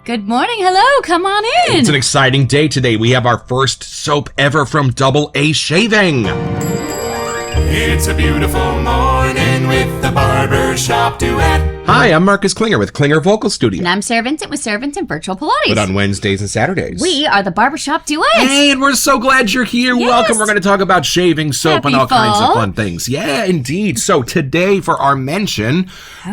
Good morning. Hello. Come on in. It's an exciting day today. We have our first soap ever from Double A Shaving. It's a beautiful morning with the Barbershop Duet. Hi, I'm Marcus Klinger with Klinger Vocal Studio. And I'm Sarah Vincent with Sarah Vincent Virtual Pilates. But on Wednesdays and Saturdays. We are the Barbershop Duet. Hey, and we're so glad you're here. Yes. Welcome. We're going to talk about shaving soap Happy and all kinds of fall. fun things. Yeah, indeed. So today for our mention,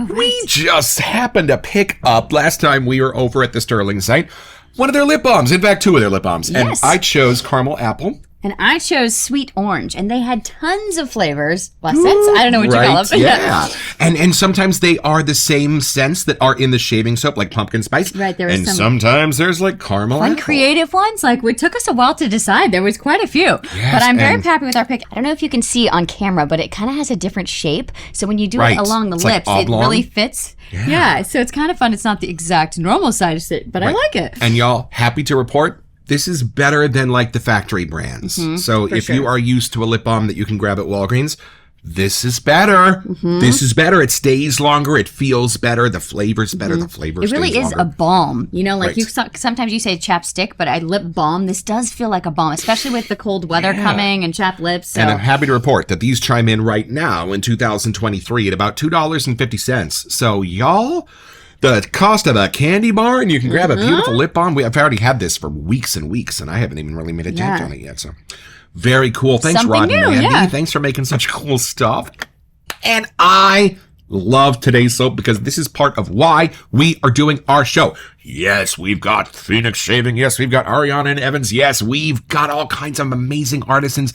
we just happened to pick up, last time we were over at the Sterling site, one of their lip balms. In fact, two of their lip balms. Yes. And I chose caramel apple. And I chose sweet orange, and they had tons of flavors. Less scents? I don't know what you call them. Yeah. And sometimes they are the same scents that are in the shaving soap, like pumpkin spice. Right, there was and some sometimes there's like caramel fun, apple. creative ones. Like, it took us a while to decide. There was quite a few. Yes, but I'm very and- happy with our pick. I don't know if you can see on camera, but it kind of has a different shape. So when you do Right. it along the It's like lips, it oblong. really fits. Yeah, so it's kind of fun. It's not the exact normal size, but I like it. And y'all, happy to report, this is better than like the factory brands. So if you are used to a lip balm that you can grab at Walgreens, this is better. This is better. It stays longer. It feels better. The flavor's better. The flavor It really stays is longer. a balm. You know, like Right. you sometimes you say chapstick, but I lip balm. This does feel like a balm, especially with the cold weather coming and chapped lips. So. And I'm happy to report that these chime in right now in 2023 at about $2.50. So y'all, the cost of a candy bar, and you can grab a beautiful lip balm. I've already had this for weeks and weeks, and I haven't even really made a dent Yeah. on it yet. So very cool. Thanks, Something Rod and new, Andy. yeah. Thanks for making such cool stuff. And I love today's soap because this is part of why we are doing our show. Yes, we've got Phoenix Shaving. Yes, we've got Ariana and Evans. Yes, we've got all kinds of amazing artisans.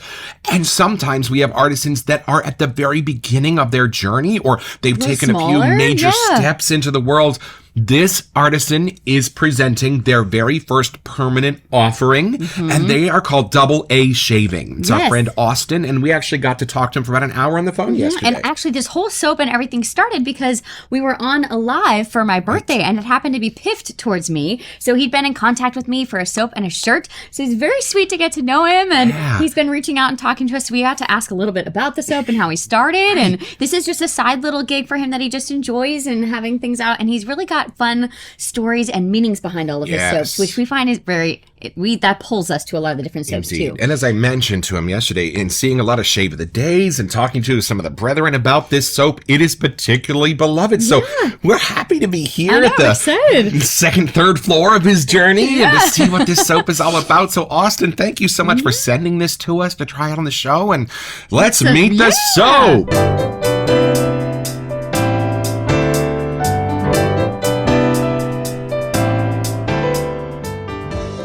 And sometimes we have artisans that are at the very beginning of their journey, or they've taken a few smaller, major yeah. steps into the world. This artisan is presenting their very first permanent offering, and they are called Double A Shaving. It's our Yes. friend Austin, and we actually got to talk to him for about an hour on the phone yesterday. And actually, this whole soap and everything started because we were on a live for my birthday, and it happened to be piffed towards me. So he'd been in contact with me for a soap and a shirt. So it's very sweet to get to know him, and he's been reaching out and talking to us. So we got to ask a little bit about the soap and how he started. And this is just a side little gig for him that he just enjoys and having things out. And he's really got fun stories and meanings behind all of his soaps, which we find is that pulls us to a lot of the different soaps Indeed. too. And as I mentioned to him yesterday, in seeing a lot of Shave of the Days and talking to some of the brethren about this soap, it is particularly beloved. So we're happy to be here at the second, third floor of his journey and to see what this soap is all about. So Austin, thank you so much for sending this to us to try out on the show. And let's meet the soap.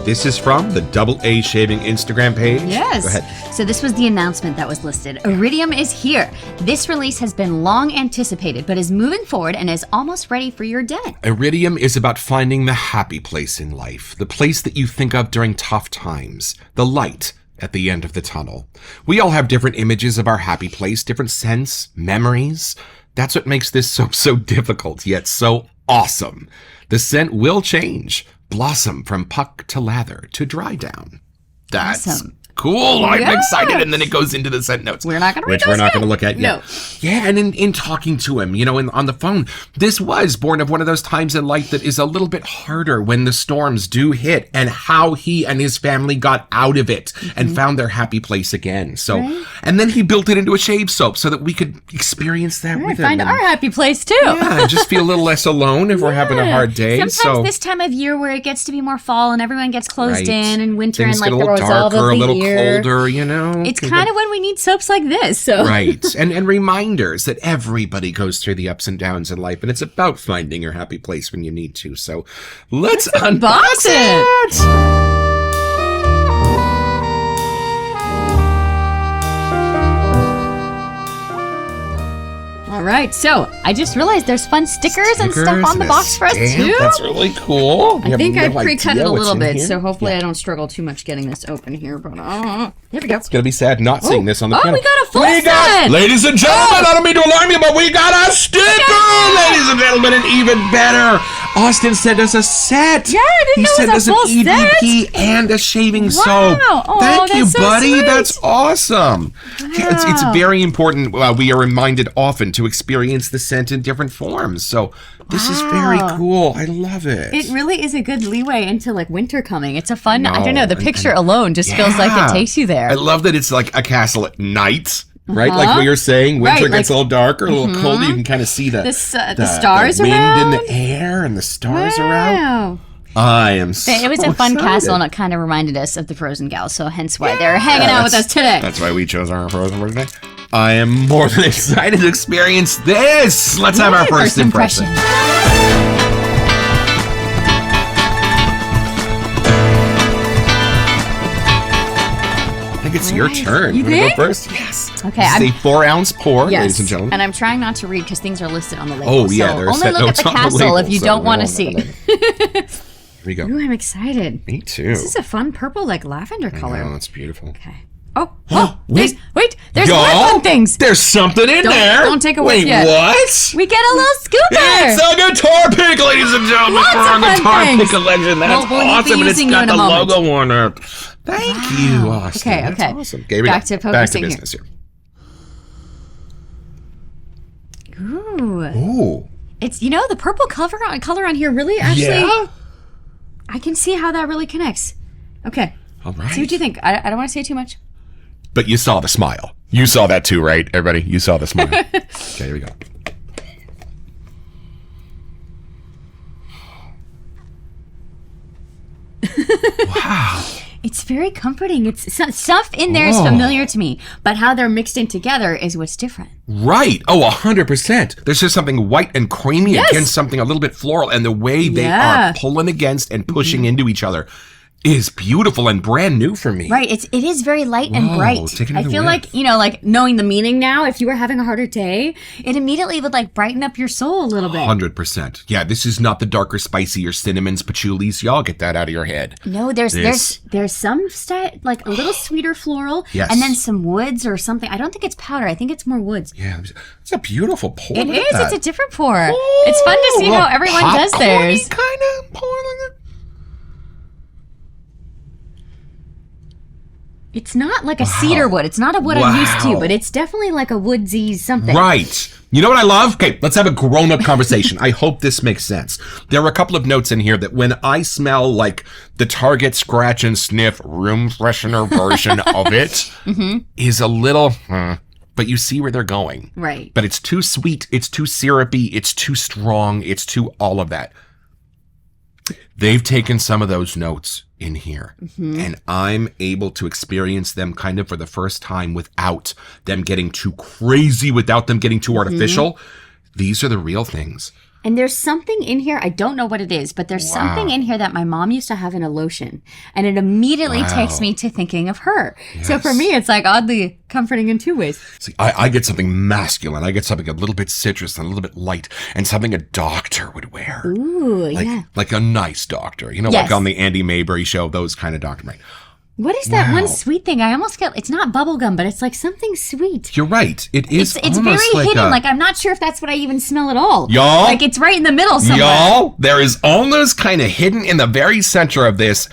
This is from the Double A Shaving Instagram page. Yes. Go ahead. So this was the announcement that was listed. Iridium is here. This release has been long anticipated, but is moving forward and is almost ready for your day. Iridium is about finding the happy place in life, the place that you think of during tough times, the light at the end of the tunnel. We all have different images of our happy place, different scents, memories. That's what makes this soap so difficult, yet so awesome. The scent will change. Blossom from puck to lather to dry down. That's Awesome. cool. I'm Yeah. excited. And then it goes into the scent notes. We're not going to read Which those we're not yet. going to look at yet. No. Yeah, and in talking to him, on the phone, this was born of one of those times in life that is a little bit harder when the storms do hit, and how he and his family got out of it and found their happy place again. So, and then he built it into a shave soap so that we could experience that with him. Find and- our happy place too. yeah, just feel a little less alone if we're having a hard day. Sometimes this time of year where it gets to be more fall and everyone gets closed in, and winter Things and like get a the little resolve darker, of a the little year. colder, It's kind of when we need soaps like this. So Right. And reminders that everybody goes through the ups and downs in life, and it's about finding your happy place when you need to. So let's unbox it! All right, so I just realized there's fun stickers and stuff on the and a box for us stamp. too. That's really cool. I think I pre-cut it a little bit, so so hopefully I don't struggle too much getting this open here. But there we go. it's gonna be sad not seeing this on the panel. we got a full set! Ladies and gentlemen, I don't mean to alarm you, but we got a sticker, ladies and gentlemen, and even better, Austin sent us a set. Yeah, I didn't he know it sent was us a an full EVP and a shaving soap. Oh, Thank you, that's so buddy. sweet. That's awesome. Yeah, it's very important. We are reminded often to experience the scent in different forms. So This is very cool. I love it. It really is a good leeway into like winter coming. It's a fun, I don't No, know, the picture alone just feels like it takes you there. I love that it's like a castle at night. Right, like what you're saying, winter gets a little darker, a little colder. You can kind of see the stars the wind around. in the air and the stars around. Wow. I am so It was a fun excited. castle, and it kind of reminded us of the Frozen gals, so hence why they're hanging out with us today. That's why we chose our Frozen for today. I am more than excited to experience this. Let's have our first impression. I think it's your turn. You wanna think? go first? Yes. Okay, This is a 4-ounce pour, Yes. ladies and gentlemen. And I'm trying not to read because things are listed on the label. Oh, yeah, so there are only set look at the notes on the castle if label, you so don't want we to won't see. Here we go. Ooh, I'm excited. Me too. This is a fun purple, like lavender color. Oh, that's beautiful. Okay. Oh, wait. there's Y'all, lip on things. There's something in there. Don't take a whiff Wait, yet. what? We get a little scooper. It's a guitar pick, ladies and gentlemen, Lots for of our fun guitar things. pick collection. That's We'll be awesome, and it's using you got in a the moment. logo on it. Thank you, Austin. Okay, That's okay. awesome. Okay, here we Back go. to Back to focusing here. business here. Ooh. Ooh. It's, the purple color on here really actually, Yeah. I can see how that really connects. Okay. All right. See what you think. I don't want to say too much. But you saw the smile. You saw that too, right, everybody? You saw the smile. Okay, here we go. Wow. It's very comforting. It's stuff in there is familiar to me, but how they're mixed in together is what's different. Right. Oh, 100%. There's just something white and creamy against something a little bit floral, and the way they are pulling against and pushing into each other is beautiful and brand new for me. Right. It is very light and bright. take I another feel whiff. like knowing the meaning now, if you were having a harder day, it immediately would like brighten up your soul a little bit. 100%. Yeah, this is not the darker, spicier cinnamons, patchoulis. Y'all get that out of your head. No, there's some like a little sweeter floral, Yes. and then some woods or something. I don't think it's powder. I think it's more woods. Yeah, it's a beautiful pour. It Look is. at that. It's a different pour. It's fun to see how everyone does theirs. Kind of pour like that. It's not like a cedar wood. It's not a wood I'm used to, Wow. but it's definitely like a woodsy something. Right. You know what I love? Okay, let's have a grown-up conversation. I hope this makes sense. There are a couple of notes in here that when I smell like the Target scratch and sniff room freshener version of it is a little, but you see where they're going. Right. But it's too sweet, it's too syrupy, it's too strong, it's too all of that. They've taken some of those notes in here, and I'm able to experience them kind of for the first time without them getting too crazy, without them getting too artificial. These are the real things. And there's something in here, I don't know what it is, but there's something in here that my mom used to have in a lotion. And it immediately takes me to thinking of her. So for me, it's like oddly comforting in two ways. See, I get something masculine. I get something a little bit citrus and a little bit light, and something a doctor would wear. Ooh, yeah. Like a nice doctor. You know, Yes. like on the Andy Mayberry show, those kind of doctor. Right? What is that one sweet thing? I almost get, it's not bubblegum, but it's like something sweet. You're right. It is It's very almost like hidden. a- Like I'm not sure if that's what I even smell at all. Y'all? Like it's right in the middle somewhere. Y'all, there is almost kind of hidden in the very center of this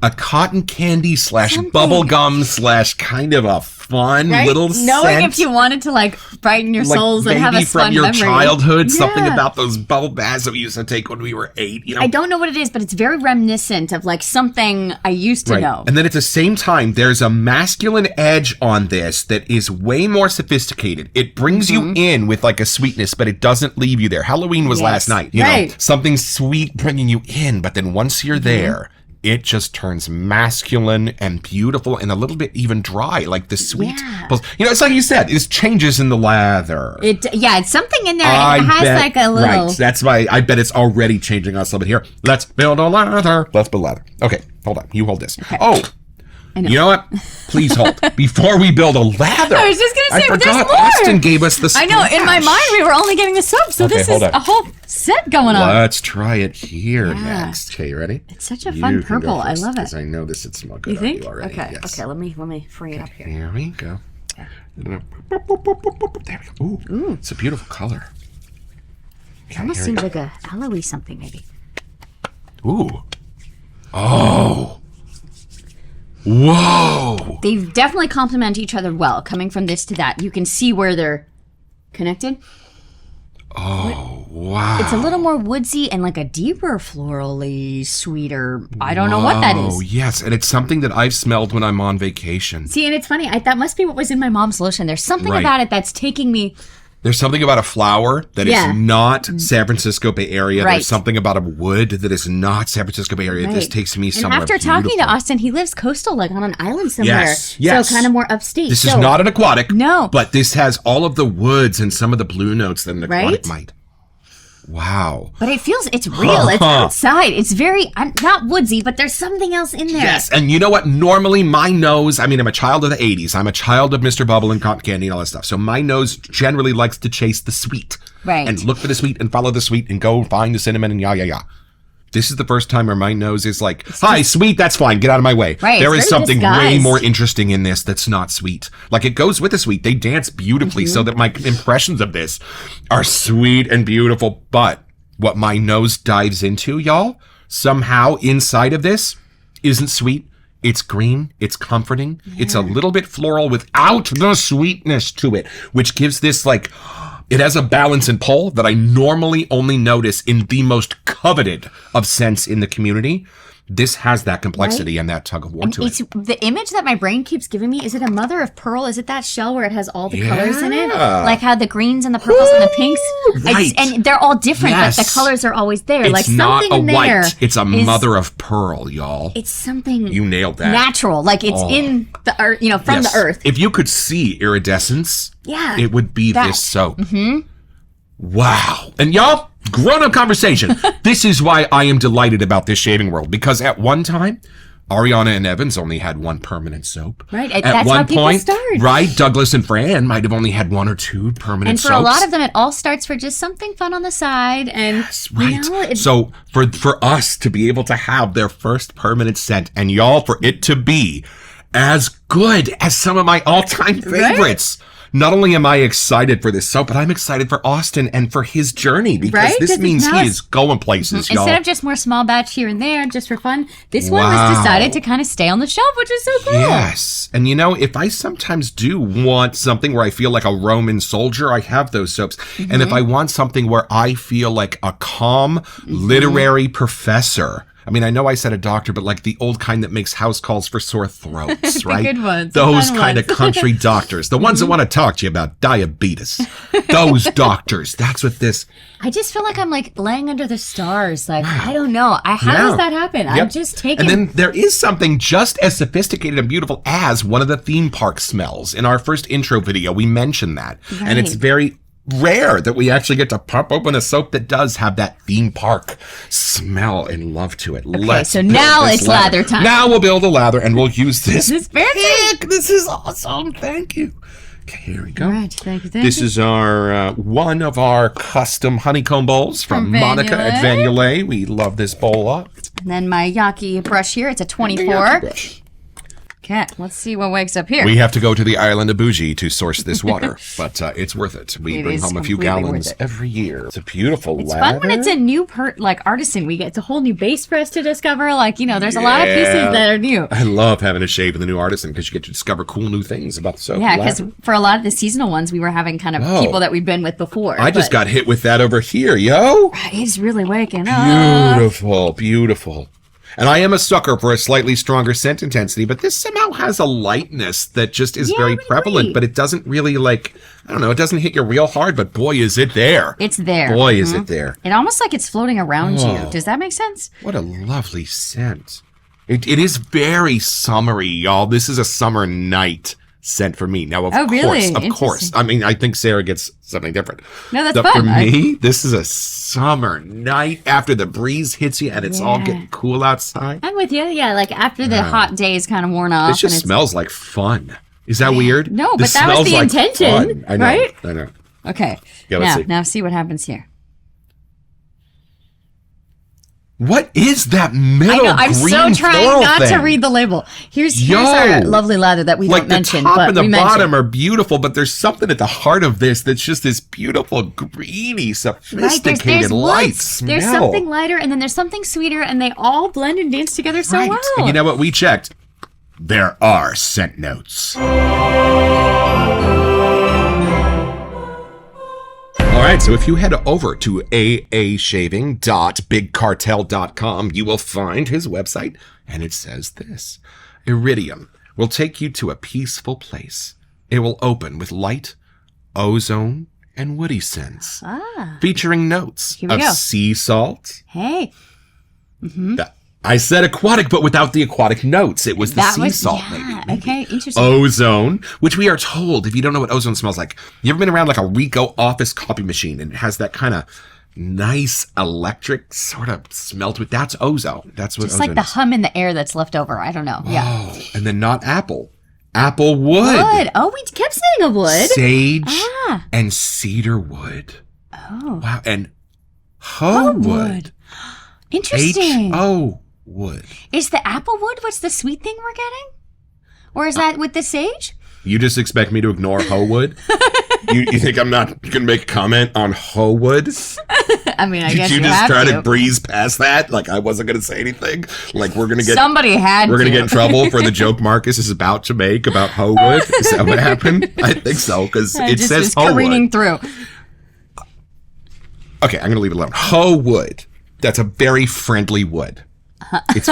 a cotton candy slash bubble gum slash kind of a fun Right? little Knowing scent. if you wanted to like brighten your Like souls and maybe have a from fun your memory. childhood, something Yeah. about those bubble baths that we used to take when we were 8. You know, I don't know what it is, but it's very reminiscent of like something I used to know. And then at the same time, there's a masculine edge on this that is way more sophisticated. It brings you in with like a sweetness, but it doesn't leave you there. Halloween was last night, you know, Right. something sweet bringing you in, but then once you're there, it just turns masculine and beautiful and a little bit even dry, like the sweet. Yeah. You know, it's like you said, it's changes in the lather. It's something in there. It has like a little. Right, that's why I bet it's already changing us a little bit here. Let's build a lather. Let's build a lather. Okay, hold on. You hold this. Oh, you know what? Please hold. Before we build a lather. I was just gonna say, I but there's forgot more. Austin gave us the I know. In my splash. mind, we were only getting the soap, so Okay, this is hold on. a whole set going on. Let's try it here Yeah. next. Okay, you ready? It's such a fun purple. I love it. Because I know this would smell good You on think? you already. Okay. Yes. Okay. Let me free it up here. Here we go. There we go. Ooh, it's a beautiful color. It almost seems like a aloe something, maybe. Ooh. Oh. Whoa. They definitely complement each other well. Coming from this to that, you can see where they're connected. Oh. Wow. It's a little more woodsy and like a deeper florally sweeter. I don't know what that is. Oh, yes. And it's something that I've smelled when I'm on vacation. See, and it's funny. that must be what was in my mom's lotion. There's something about it that's taking me. There's something about a flower that is not San Francisco Bay Area. There's something about a wood that is not San Francisco Bay Area. This takes me somewhere And after talking to Austin, he lives coastal, like on an island somewhere. Yes. So kind of more upstate. This is not an aquatic. No. But this has all of the woods and some of the blue notes that an aquatic might. Wow. But it's real. It's outside. It's very, not woodsy, but there's something else in there. Yes. And you know what? Normally my nose, I'm a child of the 80s. I'm a child of Mr. Bubble and Cotton Candy and all that stuff. So my nose generally likes to chase the sweet. Right. And look for the sweet and follow the sweet and go find the cinnamon and yah. This is the first time where my nose is like, hi, sweet, that's fine. Get out of my way. Right, there is something way more interesting in this that's not sweet. Like, it goes with the sweet. They dance beautifully so that my impressions of this are sweet and beautiful. But what my nose dives into, y'all, somehow inside of this isn't sweet. It's green. It's comforting. Yeah. It's a little bit floral without the sweetness to it, which gives this like... It has a balance and pull that I normally only notice in the most coveted of scents in the community. This has that complexity and that tug of war to it. The image that my brain keeps giving me, is it a mother of pearl? Is it that shell where it has all the colors in it? Like how the greens and the purples and the pinks? Right. And they're all different, but the colors are always there. It's like not something a in there white. It's a mother of pearl, y'all. It's something you nailed that. Natural. Like it's in the earth, from the earth. If you could see iridescence, it would be this soap. Mm-hmm. Wow. And y'all, grown-up conversation. This is why I am delighted about this shaving world, because at one time, Ariana and Evans only had one permanent soap. Right. That's one how people start. Right. Douglas and Fran might have only had one or two permanent soaps. And for a lot of them, it all starts for just something fun on the side. And yes, right. So for us to be able to have their first permanent scent, and y'all, for it to be as good as some of my all-time favorites. Right? Not only am I excited for this soap, but I'm excited for Austin and for his journey, because this means he is going places, y'all. Instead of just more small batch here and there, just for fun, this one was decided to kind of stay on the shelf, which is so cool. Yes. And if I sometimes do want something where I feel like a Roman soldier, I have those soaps. Mm-hmm. And if I want something where I feel like a calm literary professor, I know I said a doctor, but like the old kind that makes house calls for sore throats, right? The good ones. Those kind of country doctors. The ones that want to talk to you about diabetes. Those doctors. That's what this... I just feel like I'm like laying under the stars. Like, I don't know. How does that happen? I'm just taking... And then there is something just as sophisticated and beautiful as one of the theme park smells. In our first intro video, we mentioned that. Right. And it's very... rare that we actually get to pop open a soap that does have that theme park smell and love to it. Okay, so now it's lather time. Now we'll build a lather and we'll use this. This fancy. This is awesome. Thank you. Okay, here we go. All right, thank you. This is our one of our custom honeycomb bowls from Monica at Vanulay. We love this bowl up. And then my Yaki brush here. It's a 24. Okay, let's see what wakes up here. We have to go to the island of Bougie to source this water, but it's worth it. We bring home a few gallons every year. It's a beautiful ladder. It's fun when it's a new artisan. It's a whole new base for us to discover. There's a lot of pieces that are new. I love having a shave with a new artisan because you get to discover cool new things about the soap. Yeah, because for a lot of the seasonal ones, we were having kind of people that we've been with before. I just got hit with that over here, yo. It's really waking up. Beautiful, beautiful. And I am a sucker for a slightly stronger scent intensity, but this somehow has a lightness that just is very prevalent, but it doesn't really it doesn't hit you real hard, but boy, is it there. It's there. Boy, is it there. It almost like it's floating around you. Does that make sense? What a lovely scent. It is very summery, y'all. This is a summer night scent for me. Now, of course. I think Sarah gets something different. No, that's fun. For me, this is a summer night after the breeze hits you and it's all getting cool outside. I'm with you. Yeah, like after the hot day is kind of worn off. It just smells like fun. Is that weird? No, but that was the intention. I know, right? I know. Okay. Yeah, let's see. Now see what happens here. What is that middle I'm so trying not to read the label. Here's our lovely lather that we don't mention. The top and the bottom are beautiful, but there's something at the heart of this that's just this beautiful, greeny, sophisticated, light smell. There's something lighter, and then there's something sweeter, and they all blend and dance together so well. And you know what? We checked. There are scent notes. All right, so if you head over to aashaving.bigcartel.com, you will find his website, and it says this: Iridium will take you to a peaceful place. It will open with light, ozone, and woody scents, featuring notes Here we of go. sea salt. Hey. I said aquatic, but without the aquatic notes. It was the sea salt, maybe. Okay, interesting. Ozone, which we are told, if you don't know what ozone smells like, you ever been around like a Ricoh office copy machine and it has that kind of nice electric sort of smell to it? That's ozone. That's what It's ozone like the is. hum in the air that's left over. I don't know. Yeah. Oh, and then not apple. Apple wood. Wood. Oh, we kept saying a wood. Sage and cedar wood. Oh. Wow. And hoe wood. Interesting. H-O wood. Is the apple wood what's the sweet thing we're getting? Or is that with the sage? You just expect me to ignore hoe wood? you think I'm not going to make a comment on hoe wood? I mean, I guess Did you you just have try to. to breeze past that? Like I wasn't going to say anything? Like we're going to get... Somebody had We're to. going to get in trouble for the joke Marcus is about to make about hoe wood? Is that what happened? I think so, because I it just says was hoe careening wood. through. Okay, I'm going to leave it alone. Hoe wood. That's a very friendly wood. It's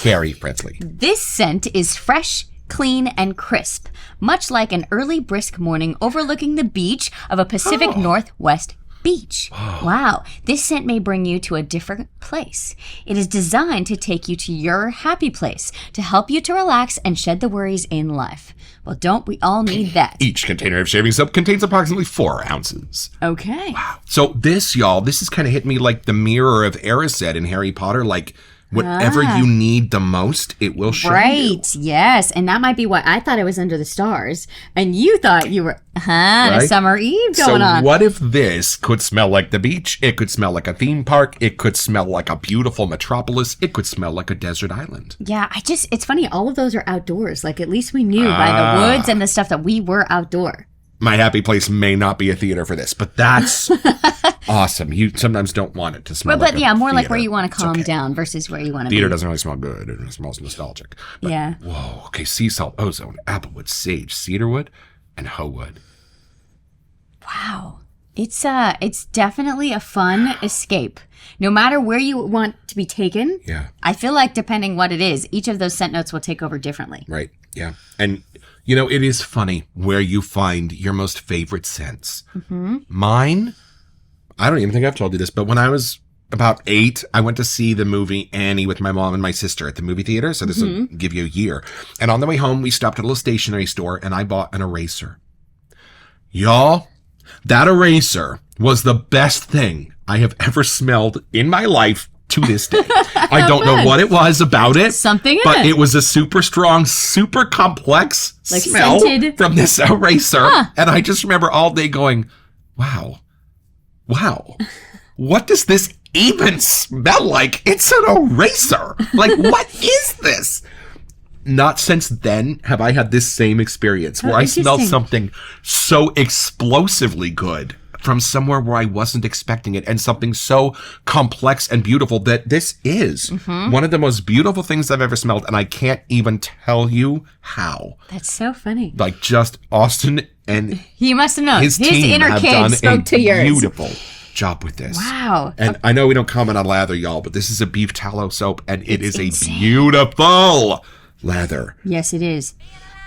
very friendly. This scent is fresh, clean, and crisp, much like an early brisk morning overlooking the beach of a Pacific Northwest beach. Wow. This scent may bring you to a different place. It is designed to take you to your happy place, to help you to relax and shed the worries in life. Well, don't we all need that? Each container of shaving soap contains approximately 4 ounces. Okay. So this, y'all, this is kind of hit me like the mirror of Erised in Harry Potter. Like, whatever you need the most, it will show you. Right, yes. And that might be what I thought it was under the stars. And you thought you were, a summer eve going on. So what if this could smell like the beach? It could smell like a theme park. It could smell like a beautiful metropolis. It could smell like a desert island. Yeah, it's funny. All of those are outdoors. Like, at least we knew by the woods and the stuff that we were outdoor. My happy place may not be a theater for this, but that's awesome. You sometimes don't want it to smell But like yeah, a more like theater. where you want to It's calm okay. down versus where you want to be. Theater doesn't really smell good. It smells nostalgic. But, Yeah. Whoa. Okay. Sea salt, ozone, applewood, sage, cedarwood, and hoe wood. Wow. It's definitely a fun escape. No matter where you want to be taken, Yeah. I feel like depending what it is, each of those scent notes will take over differently. Right. Yeah. And, you know, it is funny where you find your most favorite scents. Mm-hmm. Mine, I don't even think I've told you this, but when I was about 8, I went to see the movie Annie with my mom and my sister at the movie theater. So this will give you a year. And on the way home, we stopped at a little stationery store and I bought an eraser. Y'all, that eraser was the best thing I have ever smelled in my life to this day. I don't know what it was about it. Something in but it. it was a super strong, super complex Like smell scented. from this eraser. And I just remember all day going, wow, what does this even smell like? It's an eraser. Like, what is this? Not since then have I had this same experience where I smelled interesting. something so explosively good from somewhere where I wasn't expecting it, and something so complex and beautiful that this is one of the most beautiful things I've ever smelled, and I can't even tell you how. That's so funny. Like, just Austin and He must have known. his His team inner have kid done spoke a to yours. beautiful job with this. Wow. And I know we don't comment on lather, y'all, but this is a beef tallow soap, and It's a insane. beautiful lather. Yes, it is.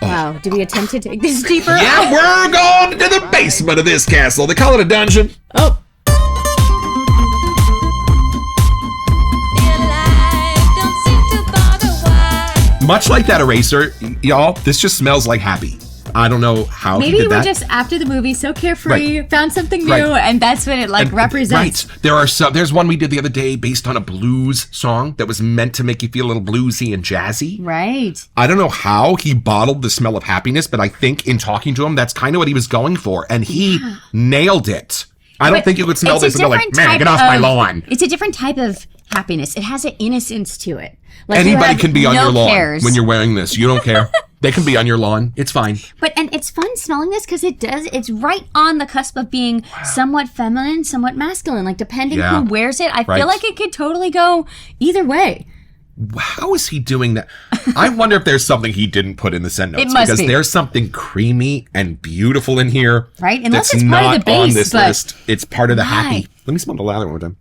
Wow. Do we attempt to take this deeper? Yeah, we're going to the basement of this castle. They call it a dungeon. Oh. Much like that eraser, y'all, this just smells like happy. I don't know how Maybe he did we're that. just after the movie so carefree, found something new, Right. and that's what it And- represents. Right. There's one we did the other day based on a blues song that was meant to make you feel a little bluesy and jazzy. Right. I don't know how he bottled the smell of happiness, but I think in talking to him, that's kind of what he was going for. And he nailed it. I don't But think you could smell it's a this and go like, different man, type get off my of- lawn. It's a different type of happiness. It has an innocence to it. Like you Anybody have can be on no your lawn cares. when you're wearing this. You don't care. They can be on your lawn. It's fine. And it's fun smelling this because it's right on the cusp of being somewhat feminine, somewhat masculine. Like depending Yeah. who wears it, I Right. feel like it could totally go either way. How is he doing that? I wonder if there's something he didn't put in the send notes. It must because be. there's something creamy and beautiful in here. Right? Unless that's it's part of not the base, on this but list. It's part of the why? happy. Let me smell the lather one more time.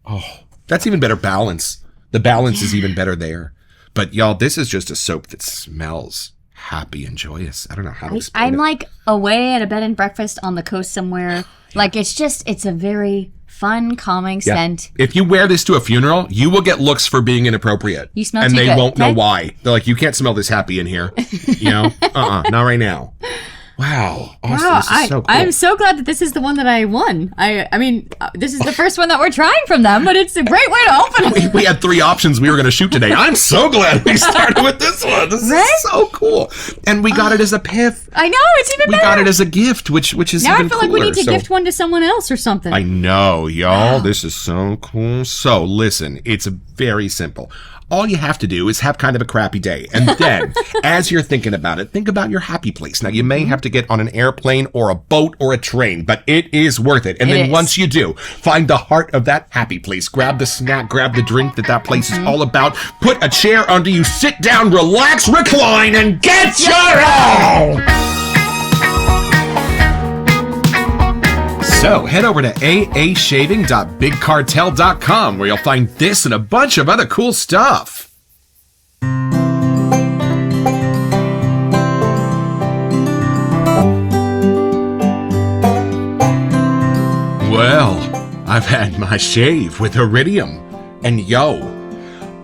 Oh, that's even better balance. The balance is even better there. But y'all, this is just a soap that smells happy and joyous. I don't know how to explain I'm it. like away at a bed and breakfast on the coast somewhere. Like it's a very fun, calming scent. If you wear this to a funeral, you will get looks for being inappropriate. You smell and too they good, won't know okay? why. They're like, you can't smell this happy in here. You know? Not right now. Wow. Austin, Wow, this is so cool. I'm so glad that this is the one that I won. I mean, this is the first one that we're trying from them, but it's a great way to open it. We had 3 options we were going to shoot today. I'm so glad we started with this one. This Right? is so cool. And we got it as a piff. I know, it's even We better. got it as a gift, which is now even I feel cooler. like we need to So- gift one to someone else or something. I know, y'all. This is so cool. So, listen, it's very simple. All you have to do is have kind of a crappy day. And then, as you're thinking about it, think about your happy place. Now, you may have to get on an airplane or a boat or a train, but it is worth it. And It then is. once you do, find the heart of that happy place. Grab the snack, grab the drink that place is all about. Put a chair under you, sit down, relax, recline, and get your own! So head over to aashaving.bigcartel.com where you'll find this and a bunch of other cool stuff. Well, I've had my shave with Iridium. And yo,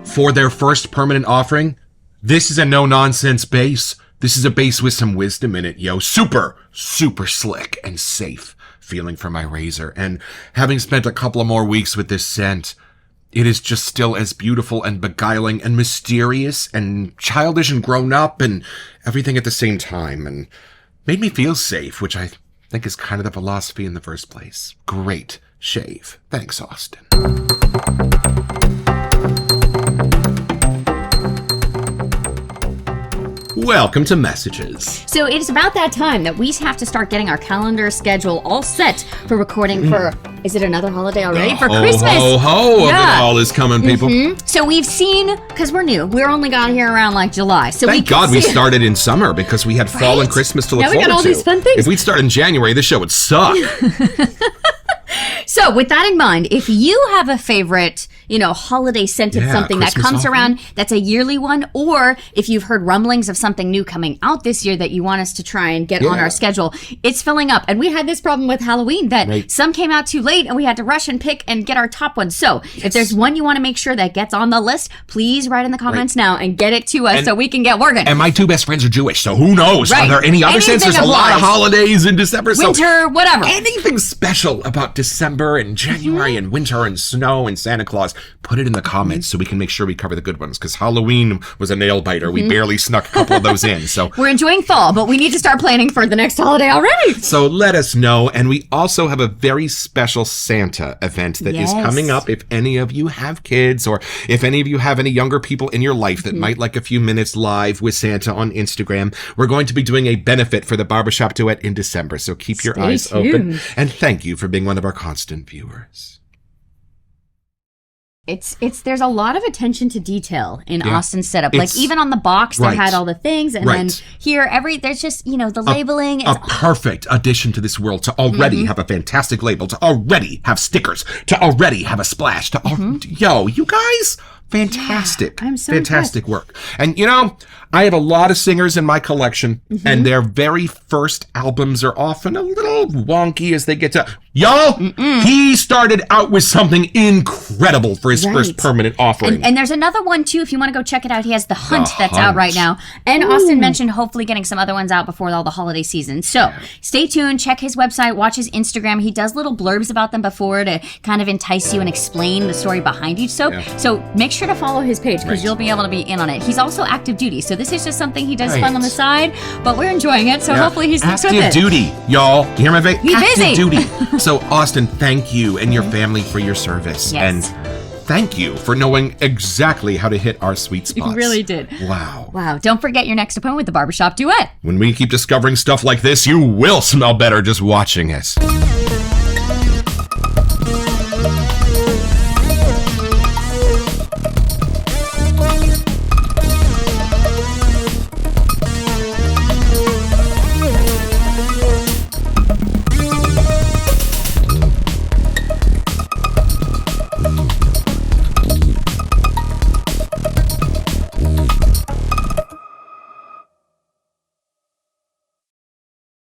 for their first permanent offering, this is a no-nonsense base. This is a base with some wisdom in it, yo. Super, super slick and safe feeling for my razor. And having spent a couple of more weeks with this scent, it is just still as beautiful and beguiling and mysterious and childish and grown up and everything at the same time. And made me feel safe, which I think is kind of the philosophy in the first place. Great shave. Thanks, Austin. Welcome to Messages. So it is about that time that we have to start getting our calendar schedule all set for recording for, is it another holiday already? For Christmas. Ho, ho, ho, Yeah. it all is coming, people. So we've seen, because we're new, we're only got here around like July. So Thank we can God we see- started in summer because we had fall and Right? Christmas to look Now we forward got all to. these fun things. If we'd started in January, this show would suck. So with that in mind, if you have a favorite, holiday scented Yeah, something that Christmas comes offering. around, that's a yearly one, or if you've heard rumblings of something new coming out this year that you want us to try and get on Yeah. our schedule, it's filling up. And we had this problem with Halloween that Right. some came out too late and we had to rush and pick and get our top ones. So if there's one you want to make sure that gets on the list, please write in the comments now and get it to us so we can get working. And my 2 best friends are Jewish, so who knows? Right. Are there any other Anything scents? There's a lot of applies. holidays in December. So Winter, whatever. anything special about December and January and winter and snow and Santa Claus, put it in the comments so we can make sure we cover the good ones. Because Halloween was a nail biter. We barely snuck a couple of those in. So We're enjoying fall, but we need to start planning for the next holiday already. So let us know. And we also have a very special Santa event that is Yes. coming up. If any of you have kids or if any of you have any younger people in your life that might like a few minutes live with Santa on Instagram, we're going to be doing a benefit for the Barbershop Duet in December. So keep your Stay eyes tuned. open. And thank you for being one of our constant viewers. There's a lot of attention to detail in Austin's setup. Like It's- even on the box, they right. had all the things, and Right. then here, there's just the labeling. A Is, perfect addition to this world to already have a fantastic label, to already have stickers, to already have a splash, to yo, you guys, fantastic. I'm so fantastic work. And I have a lot of singers in my collection, and their very first albums are often a little wonky as they get to y'all. He started out with something incredible for his first Right. permanent offering. and there's another one too. If you want to go check it out, he has the Hunt that's out Hunt. right now. And Austin mentioned hopefully getting some other ones out before all the holiday season. So stay tuned. Check his website. Watch his Instagram. He does little blurbs about them before to kind of entice you and explain the story behind each soap. Yeah. So make sure to follow his page because Right. you'll be able to be in on it. He's also active duty, so this is just something he does Right. fun on the side. But we're enjoying it, so Yeah. hopefully he sticks Active with it. duty, y'all. You hear my face? He's Active busy. duty. So, Austin, thank you and your family for your service. Yes. And thank you for knowing exactly how to hit our sweet spots. really did. Wow. Wow! Don't forget your next appointment with the Barbershop Duet. When we keep discovering stuff like this, you will smell better just watching us.